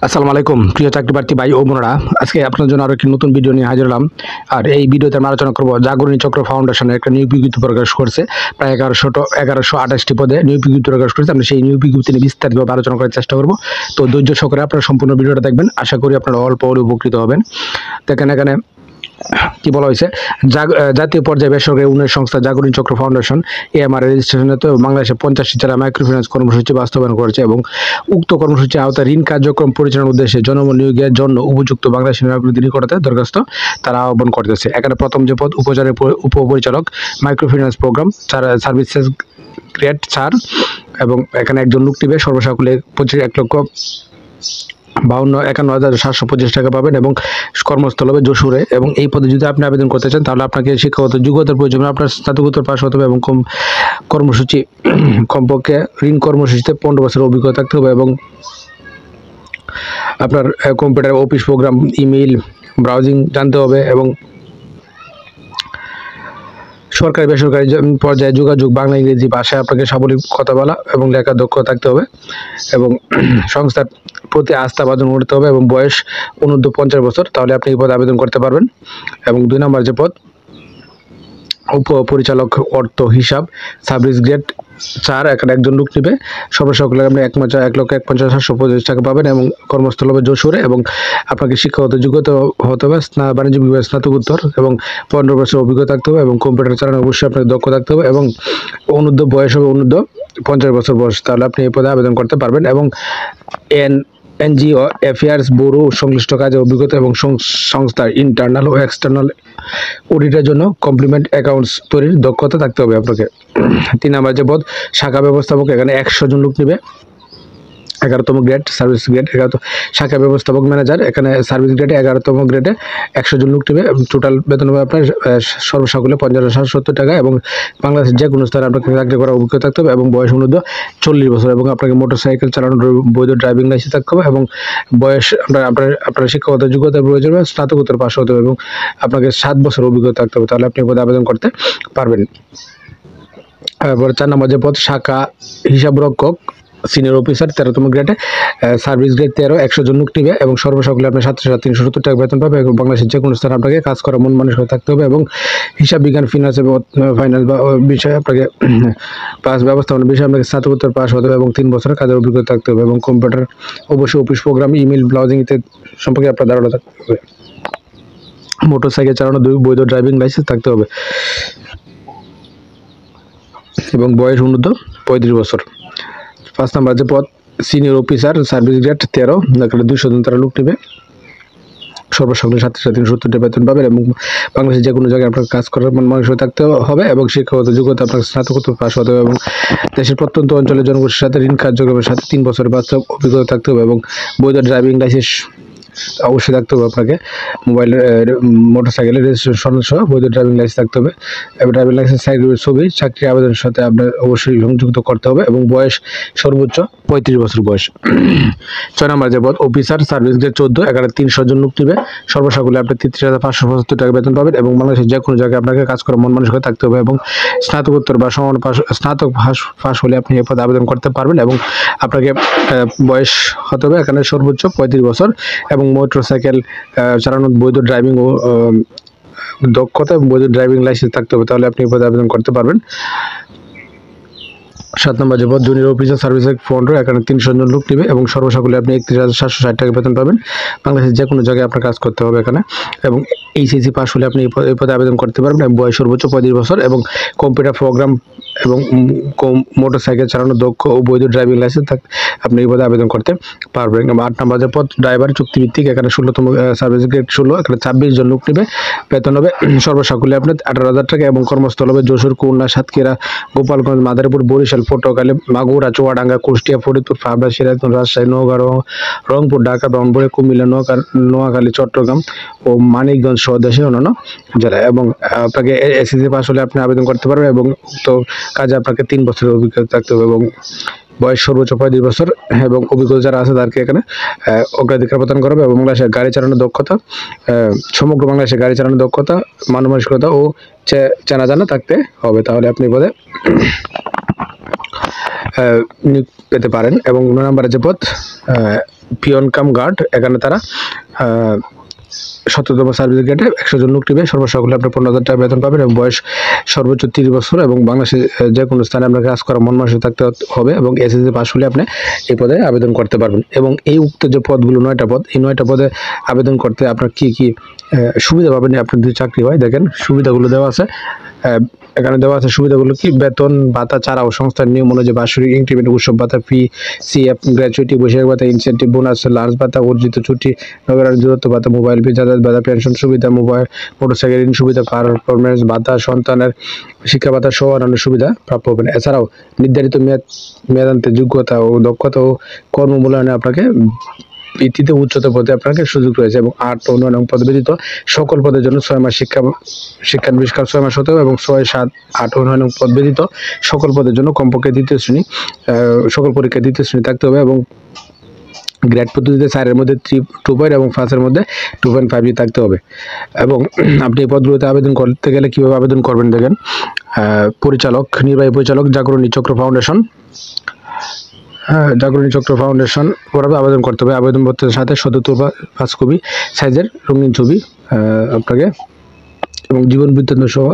আসসালামু আলাইকুম প্রিয় চাকরি প্রার্থী ভাই ও বোনেরা, আজকে আপনার জন্য আরো একটি নতুন ভিডিও নিয়ে হাজির হলাম। আর এই ভিডিওতে আমরা আলোচনা করব জাগরণী চক্র ফাউন্ডেশনের একটা নিয়োগ বিজ্ঞপ্তি প্রকাশ করছে। প্রায় 1128টি পদে নিয়োগ বিজ্ঞপ্তি প্রকাশ করেছে। আমরা সেই নিয়োগ বিজ্ঞপ্তি নিয়ে বিস্তারিতভাবে আলোচনা করার চেষ্টা করব। তো ধৈর্য সহকারে আপনারা সম্পূর্ণ ভিডিওটা দেখবেন, আশা করি আপনারা অল্প হলেও উপকৃত হবেন। দেখেন এখানে কি বলা হয়েছে, জাতীয় পর্যায়ে বেসরকারি উন্নয়ন সংস্থা জাগরণী চক্র ফাউন্ডেশন এএমআর রেজিস্ট্রেশনে তো বাংলাদেশে 50টি জেলা মাইক্রোফিন্যান্স কর্মসূচি বাস্তবায়ন করেছে এবং উক্ত কর্মসূচির আওতায় ঋণ কার্যক্রম পরিচালনার উদ্দেশ্যে জনবল নিয়োগের জন্য উপযুক্ত বাংলাদেশের নাগরিকদের নিকটতে দরখাস্ত তারা আহ্বান করতেছে। এখানে প্রথম যে পদ উপচারের উপপরিচালক মাইক্রোফিন্যান্স প্রোগ্রাম সার্ভিসেস গ্রেড 4 এবং এখানে একজন লোক নিবে। সর্বসাকুল্যে 1,51,725 টাকা পাবেন এবং কর্মস্থল হবে যশোরে। এবং এই পদে যদি আপনি আবেদন করতে চান তাহলে আপনাকে শিক্ষাগত যোগ্যতার প্রয়োজন, আপনার স্নাতকোত্তর পাস হতে হবে এবং কর্মসূচি কমপক্ষে ঋণ কর্মসূচিতে 15 বছরের অভিজ্ঞতা থাকতে হবে এবং আপনার computer office program email browsing জানতে হবে এবং সরকারি বেসরকারি পর্যায়ে যোগাযোগ বাংলা ইংরেজি ভাষায় আপনাকে সাবলীল কথা বলা এবং লেখা দক্ষ থাকতে হবে এবং সংস্থার প্রতি আস্থা বাজন করতে হবে এবং বয়স অনূর্ধ্ব 50 বছর, তাহলে আপনি এই পদে আবেদন করতে পারবেন। এবং 2 নম্বর যে পদ উপপরিচালক অর্থ হিসাব সার্ভিস গ্রেড 4, এখানে একজন লোক নেবে। সর্বসাকুল্যে আপনি 1,51,725 টাকা পাবেন এবং কর্মস্থল হবে যশোরে এবং আপনাকে শিক্ষাগত যোগ্যতা হতে হবে বাণিজ্য বিভাগে স্নাতকোত্তর এবং 15 বছর অভিজ্ঞতা থাকতে হবে এবং কম্পিউটার চালানো অবশ্যই আপনাকে দক্ষ থাকতে হবে এবং বয়স হবে 50 বছর বয়স, তাহলে আপনি এই পদে আবেদন করতে পারবেন। এবং এনজিও অ্যাফেয়ার্স ব্যুরো সংশ্লিষ্ট কাজে অভিজ্ঞতা এবং সংস্থার ইন্টারনাল ও এক্সটার্নাল অডিটের জন্য কমপ্লিমেন্ট অ্যাকাউন্টস তৈরির দক্ষতা থাকতে হবে আপনাকে। 3 নম্বর যে পদ শাখা ব্যবস্থাপক, এখানে 100 জন লোক নেবে। 11তম গ্রেড সার্ভিস গ্রেড 11, শাখা ব্যবস্থাপক ম্যানেজার, এখানে সার্ভিস গ্রেডে 11তম গ্রেডে 100 জন লোক নেবে। টোটাল বেতন হবে আপনার সর্বসাকুল্যে 50,770 টাকা এবং বাংলাদেশের যে কোনো স্থানে আপনাকে চাকরি করার অভিজ্ঞতা থাকতে হবে এবং বয়স অনূর্ধ্ব 40 বছর এবং আপনাকে মোটরসাইকেল চালানোর বৈধ ড্রাইভিং লাইসেন্স থাকতে হবে এবং বয়স আপনার শিক্ষাগত যোগ্যতার প্রয়োজন হবে, স্নাতকোত্তর পাস হতে হবে এবং আপনাকে 7 বছর অভিজ্ঞতা থাকতে হবে, তাহলে আপনি পদে আবেদন করতে পারবেন। তারপরে 4 নম্বর যে পদ শাখা হিসাবরক্ষক সিনিয়র অফিসার 13তম গ্রেডে সার্ভিস গ্রেড 13, 100 জন লোক নিবে এবং সর্বসাকুল্যে আপনি 37,370 টাকা বেতন পাবে এবং বাংলাদেশের যে কোনো স্থানে আপনাকে কাজ করা মন মানসিক থাকতে হবে এবং হিসাব বিজ্ঞান ফিনান্স এবং ফাইন্যান্স বিষয়ে আপনাকে পাস ব্যবস্থাপনা বিষয়ে আপনাকে স্নাতকোত্তর পাস হতে হবে এবং 3 বছরের কাজের অভিজ্ঞতা থাকতে হবে এবং কম্পিউটার অবশ্যই অফিস প্রোগ্রাম ইমেল ব্রাউজিং ইত্যাদি সম্পর্কে আপনার ধারণা থাকতে হবে। মোটরসাইকেল চালানো বৈধ ড্রাইভিং লাইসেন্স থাকতে হবে এবং বয়স অনূর্ধ্ব 35 বছর। 5 নম্বর যে পদ সিনিয়র অফিসার সার্ভিস গ্রেড 13, এখানে 200 জন তারা লোক নেবে। সর্বসাকুল্যে 37,370 টাকা বেতন পাবেন এবং বাংলাদেশের যে কোনো জায়গায় আপনার কাজ করার মানুষ থাকতে হবে এবং শিক্ষাগত যোগ্যতা আপনার স্নাতকোত্তর পাস হতে হবে এবং দেশের প্রত্যন্ত অঞ্চলের জনগোষ্ঠীর সাথে ঋণ কার্যক্রমের সাথে 3 বছরের বাস্তব অভিজ্ঞতা থাকতে হবে এবং বৈধ ড্রাইভিং লাইসেন্স অবশ্যই থাকতে হবে আপনাকে। মোটরসাইকেলের রেজিস্ট্রেশন সহ বৈধ ড্রাইভিং লাইসেন্স থাকতে হবে এবং ড্রাইভিং লাইসেন্স সাইকেলের ছবি চাকরি আবেদনের সাথে আপনার অবশ্যই সংযুক্ত করতে হবে এবং বয়স সর্বোচ্চ 35 বছর বয়স। 6 নম্বর যে পদ অফিসার সার্ভিস গ্রেড 14, এখানে 300 জন লোক নেবে। সর্বসাকুল্যে আপনি 33,575 টাকা বেতন পাবেন এবং বাংলাদেশের যে কোনো জায়গায় আপনাকে কাজ করার মন মানসিকতা থাকতে হবে এবং স্নাতকোত্তর বা সমান স্নাতক পাস হলে আপনি এই পদে আবেদন করতে পারবেন এবং আপনাকে বয়স হতে হবে এখানে সর্বোচ্চ 35 বছর এবং মোটরসাইকেল চালানোর বৈধ ড্রাইভিং ও দক্ষতা এবং বৈধ ড্রাইভিং লাইসেন্স থাকতে হবে, তাহলে আপনি এই পদে আবেদন করতে পারবেন। 7 নম্বর যে পদ জুনিয়র অফিসার সার্ভিস ফন্ড, এখানে 300 জন লোক নেবে এবং সর্বসাকুল্যে আপনি 31,760 টাকা বেতন পাবেন। বাংলাদেশের যে কোনো জায়গায় আপনার কাজ করতে হবে এখানে এবং এইচএসসি পাস হলে আপনি এই পদে আবেদন করতে পারবেন এবং বয়স সর্বোচ্চ 35 বছর এবং কম্পিউটার প্রোগ্রাম এবং মোটরসাইকেল চালানোর দক্ষ ও বৈধ ড্রাইভিং লাইসেন্স আপনি এই পদে আবেদন করতে পারবেন। 8 নম্বর যে পদ ড্রাইভার চুক্তিভিত্তিক, এখানে 16তম সার্ভিস গ্রেড 16, এখানে 26 জন লোক নেবে। বেতন হবে সর্বসাকুল্যে আপনার 18,000 টাকা এবং কর্মস্থল হবে যশোর, খুলনা, সাতক্ষীরা, গোপালগঞ্জ, মাদারীপুর, বরিশাল, পটুয়াখালী, মাগুরা, চুয়াডাঙ্গা, কুষ্টিয়া, ফরিদপুর, পাবনা, সিরাজগঞ্জ, রাজশাহী, নওগাঁ, রংপুর, ঢাকা, ব্রাহ্মণবাড়িয়া, কুমিল্লা, নোয়াখালী, চট্টগ্রাম ও মানিকগঞ্জ সহ দেশের অন্যান্য জেলা এবং আপনাকে এসএসসি পাস হলে আপনি আবেদন করতে পারবেন এবং উক্ত কাজে আপনাকে 3 বছরের অভিজ্ঞতা থাকতে হবে এবং বয়স সর্বোচ্চ 35 বছর এবং অভিজ্ঞতা যারা আছে তাদেরকে এখানে অগ্রাধিকার প্রদান করা হবে এবং বাংলাদেশের গাড়ি চালানোর দক্ষতা, সমগ্র বাংলাদেশের গাড়ি চালানোর দক্ষতা, মানসিকতা ও চেনা জানা থাকতে হবে, তাহলে আপনি পদে নিয়োগ পেতে পারেন। এবং 9 নম্বরে যে পদ পিয়ন কাম গার্ড, এখানে তারা 17তম সার্ভিস গ্রেডে 100 জন লোক নিবে। সর্বসকলে আপনি 15,000 টাকা বেতন পাবেন এবং বয়স সর্বোচ্চ 30 বছর এবং বাংলাদেশে যে কোনো স্থানে আপনাকে কাজ করা মন মানসিক থাকতে হবে এবং এসএসসি পাস হলে আপনি এই পদে আবেদন করতে পারবেন। এবং এই উক্ত যে পদগুলো 9টা পদ, এই 9টা পদে আবেদন করতে আপনার কি কি সুবিধা পাবেন আপনার যদি চাকরি হয়। দেখেন সুবিধাগুলো দেওয়া আছে, এখানে দেওয়া আছে সুবিধাগুলো কি: বেতন ভাতা ছাড়াও সংস্থার নিয়ম অনুযায়ী বার্ষিক ইনক্রিমেন্ট, উৎসব ভাতা, সিএফ, গ্র্যাচুইটি, বৈশাখ ভাতা, ইনসেন্টিভ, বোনাস, লাঞ্চ ভাতা, অর্জিত ছুটি, নগরায়ণ দূরত্ব ভাতা, মোবাইল ফি, যাতায়াত ভাতা, পেনশন সুবিধা, মোটরসাইকেল ঋণ সুবিধা, পারফরমেন্স ভাতা, সন্তানের শিক্ষা ভাতা সহ অন্যান্য সুবিধা প্রাপ্য হবেন। এছাড়াও নির্ধারিত মেয়াদান্তে যোগ্যতা ও দক্ষতা ও কর্মমূল্যায়নে আপনাকে ভিত্তিতে উচ্চতর পদে আপনাকে সুযোগ রয়েছে। এবং 8 ও 9 নং পদ ব্যতীত সকল পদের জন্য 6 মাস শিক্ষানবিষ্কার 6 মাস হতে হবে এবং 6, 7, 8 ও 9 নং পদ ব্যতীত সকল পদের জন্য কমপক্ষে সকল পরীক্ষায় দ্বিতীয় শ্রেণী থাকতে হবে এবং গ্রেড পদ্ধতিতে 4-এর মধ্যে 2 এবং 5-এর মধ্যে 2.5 থাকতে হবে। এবং আপনি এই পদগুলোতে আবেদন করতে গেলে কীভাবে আবেদন করবেন দেখেন: পরিচালক, নির্বাহী পরিচালক, জাগরণী চক্র ফাউন্ডেশন, জাগরণী চক্র ফাউন্ডেশন বরাবর আবেদন করতে হবে। আবেদনপত্রের সাথে 5 কপি সাইজের রঙিন ছবি আপনাকে এবং জীবন বৃত্তান্ত সহ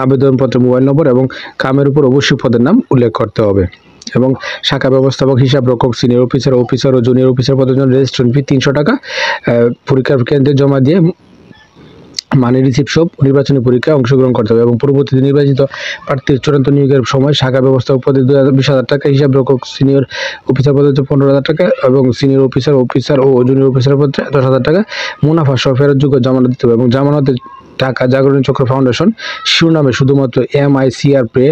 আবেদনপত্রের মোবাইল নম্বর এবং কামের উপর অবশ্যই পদের নাম উল্লেখ করতে হবে। এবং শাখা ব্যবস্থাপক, হিসাব রক্ষক, সিনিয়র অফিসার ও জুনিয়র অফিসার পদের জন্য রেজিস্ট্রেশন ফি 300 টাকা পরীক্ষার কেন্দ্রে জমা দিয়ে মানে রিসিপ্ট সহ নির্বাচনী পরীক্ষায় অংশগ্রহণ করতে হবে। এবং পরবর্তীতে নির্বাচিত প্রার্থীর চূড়ান্ত নিয়োগের সময় শাখা ব্যবস্থাপক পদে 20,000 টাকা, হিসাব রক্ষক সিনিয়র অফিসার পদে 15,000 টাকা এবং সিনিয়র অফিসার ও জুনিয়র অফিসার পদে 10,000 টাকা মুনাফা সহ ফেরতযোগ্য জামানত দিতে হবে। এবং জামানতের টাকা জাগরণী চক্র ফাউন্ডেশন শিরোনামে শুধুমাত্র MICR পে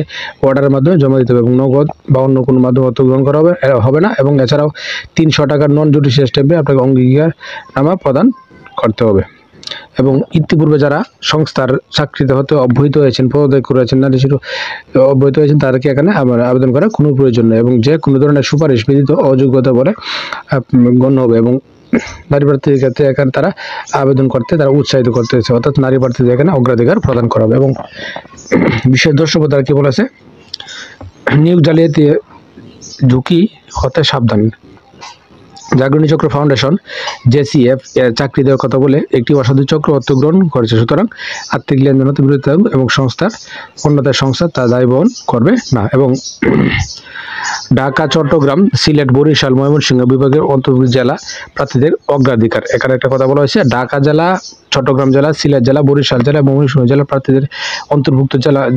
অর্ডারের মাধ্যমে জমা দিতে হবে এবং নগদ বা অন্য কোনো মাধ্যমে অর্থ গ্রহণ করা হবে না। এবং এছাড়াও 300 টাকার নন জুডিশিয়াল স্ট্যাম্পে আপনাকে অঙ্গীকারনামা প্রদান করতে হবে। এবং ইতিপূর্বে যারা সংস্থার চাকরিতে হতে অব্যাহত হয়েছেন, পদত্যাগ করেছেন, নারী শিশু অব্যাহত হয়েছেন, তাদেরকে এখানে আবেদন করার কোনো প্রয়োজন নেই এবং যে কোনো ধরনের সুপারিশ ব্যতীত অযোগ্যতা বলে গণ্য হবে। এবং নারী প্রার্থীদের ক্ষেত্রে এখানে তারা আবেদন করতে তারা উৎসাহিত করতে হয়েছে, অর্থাৎ নারী প্রার্থীদের এখানে অগ্রাধিকার প্রদান করা হবে। এবং বিশেষ দ্রষ্টব্য তারা কি বলেছে: নিয়োগ জালিয়াতি ঝুঁকি হতে সাবধান। জাগরণী চক্র ফাউন্ডেশন JCF এর চাকরি দেওয়ার কথা বলে একটি অসাধু চক্র অর্থ গ্রহণ করেছে, সুতরাং আর্থিক লেনদেন হতে বিরত থাকুন এবং অন্যতার সংস্থা তা দায় বহন করবে না। এবং ঢাকা, চট্টগ্রাম, সিলেট, বরিশাল, ময়মনসিংহ বিভাগের অন্তর্ভুক্ত জেলা প্রার্থীদের অগ্রাধিকার। এখানে একটা কথা বলা হয়েছে: ঢাকা জেলা, চট্টগ্রাম জেলা, সিলেট জেলা, বরিশাল জেলা, ময়মনসিংহ জেলা প্রার্থীদের অন্তর্ভুক্ত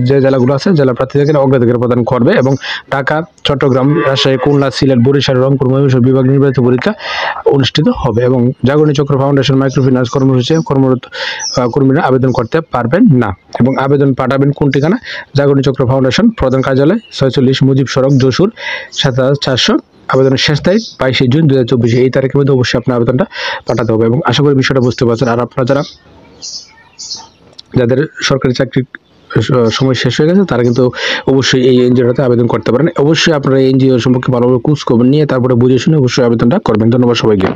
যে জেলাগুলো আছে জেলা প্রার্থীদেরকে অগ্রাধিকার প্রদান করবে। এবং ঢাকা, চট্টগ্রাম, রাজশাহী, খুলনা, সিলেট, বরিশাল, রংপুর, ময়মনসিংহ বিভাগ নির্বাচিত পরীক্ষা অনুষ্ঠিত হবে। এবং জাগরণী চক্র ফাউন্ডেশন মাইক্রোফিন্যান্স কর্মসূচি কর্মরত কর্মীরা আবেদন করতে পারবেন না। এবং আবেদন পাঠাবেন কোন ঠিকানা: জাগরণী চক্র ফাউন্ডেশন, প্রধান কার্যালয়, 46 মুজিব সড়ক, যশোর 7400। আবেদনের শেষ তারিখ 22 জুন 2024। এই তারিখের মধ্যে অবশ্যই আপনার আবেদনটা পাঠাতে হবে। এবং আশা করি বিষয়টা বুঝতে পারছেন। আর আপনারা যাদের সরকারি চাকরির সময় শেষ হয়ে গেছে তারা কিন্তু অবশ্যই এই এনজিওটাতে আবেদন করতে পারেন। অবশ্যই আপনারা এই এনজিও সম্পর্কে ভালোভাবে খোঁজ খবর নিয়ে তারপরে বুঝে শুনে অবশ্যই আবেদনটা করবেন। ধন্যবাদ সবাইকে।